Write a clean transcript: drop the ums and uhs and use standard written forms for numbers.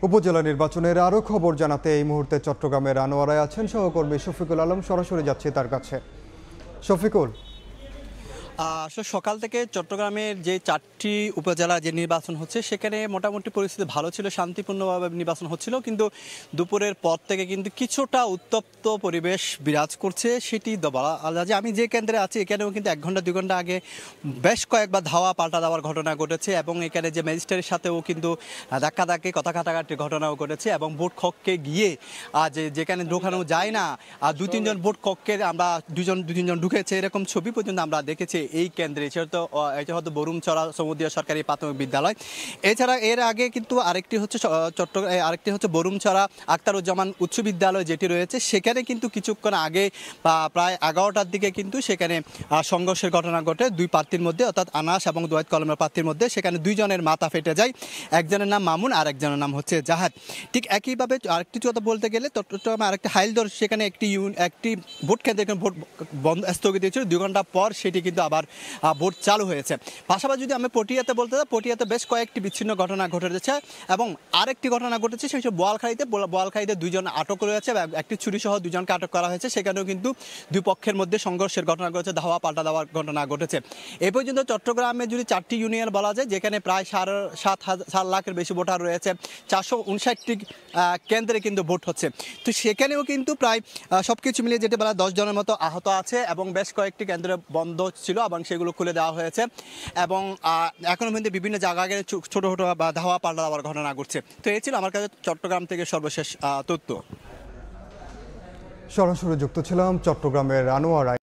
উপজেলা নির্বাচনের আরও খবর জানাতে এই মুহূর্তে চট্টগ্রামের আনোয়ারায় আছেন সহকর্মী শফিকুল আলম। সরাসরি যাচ্ছে তার কাছে। শফিকুল, আসলে সকাল থেকে চট্টগ্রামের যে 4টি উপজেলা যে নির্বাচন হচ্ছে সেখানে মোটামুটি পরিস্থিতি ভালো ছিল, শান্তিপূর্ণভাবে নির্বাচন হচ্ছিল, কিন্তু দুপুরের পর থেকে কিন্তু কিছুটা উত্তপ্ত পরিবেশ বিরাজ করছে। সেটি বলা যে আমি যে কেন্দ্রে আছি এখানেও কিন্তু 1 ঘন্টা 2 ঘন্টা আগে বেশ কয়েকবার ধাওয়া পাল্টা দেওয়ার ঘটনা ঘটেছে এবং এখানে যে ম্যাজিস্ট্রেটের সাথেও কিন্তু ধাক্কাধাক্কি কথা কাটাকাটির ঘটনাও ঘটেছে এবং ভোট কক্ষে গিয়ে যেখানে ঢোকানো যায় না, 2-3 জন ভোট কক্ষে আমরা দুই-তিনজন ঢুকেছে এরকম ছবি পর্যন্ত আমরা দেখেছি এই কেন্দ্রে। এটা হয়তো বরুমচড়া সমুদ্রীয় সরকারি প্রাথমিক বিদ্যালয়। এছাড়া এর আগে কিন্তু আরেকটি হচ্ছে বরুমচড়া আখতারুজ্জামান উচ্চ বিদ্যালয় যেটি রয়েছে, সেখানে কিন্তু কিছুক্ষণ আগে প্রায় 11টার দিকে কিন্তু সেখানে সংঘর্ষের ঘটনা ঘটে দুই প্রার্থীর মধ্যে, অর্থাৎ আনাস এবং দোয়াত কলমের প্রার্থীর মধ্যে। সেখানে দুইজনের মাথা ফেটে যায়, একজনের নাম মামুন আর একজনের নাম হচ্ছে জাহাদ। ঠিক একইভাবে আরেকটি কথা বলতে গেলে চট্টগ্রামে আরেকটি হাইলদর, সেখানে একটি ভোট কেন্দ্রে ভোট বন্ধ স্থগিত হয়েছিল, 2 ঘন্টা পর সেটি কিন্তু আবার ভোট চালু হয়েছে। পাশাপাশি যদি আমি পটিয়াতে বলতে চাই, পটিয়াতে বেশ কয়েকটি বিচ্ছিন্ন ঘটনা ঘটেছে এবং আরেকটি ঘটনা ঘটেছে সেটি বোয়ালখালীতে 2 জন আটক রয়েছে, একটি ছুরিসহ 2 জনকে আটক করা হয়েছে। সেখানেও কিন্তু দুই পক্ষের মধ্যে সংঘর্ষের ঘটনা ঘটেছে, ধাওয়া পাল্টা দেওয়ার ঘটনা ঘটেছে। এ পর্যন্ত চট্টগ্রামে যদি 4টি ইউনিয়ন বলা যায়, যেখানে প্রায় 7.5 লাখের বেশি ভোটার রয়েছে, 459টি কেন্দ্রে কিন্তু ভোট হচ্ছে। তো সেখানেও কিন্তু প্রায় সব কিছু মিলিয়ে যেটা বলা 10 জনের মতো আহত আছে এবং বেশ কয়েকটি কেন্দ্রে বন্ধ ছিল এবং সেগুলো খুলে দেওয়া হয়েছে এবং এখনো কিন্তু বিভিন্ন জায়গায় ছোট ছোট বা ধাওয়া পাল্টা দেওয়ার ঘটনা ঘটছে। তো এই ছিল আমার কাছে চট্টগ্রাম থেকে সর্বশেষ তথ্য। সরাসরি যুক্ত ছিলাম চট্টগ্রামের আনোয়ারায়।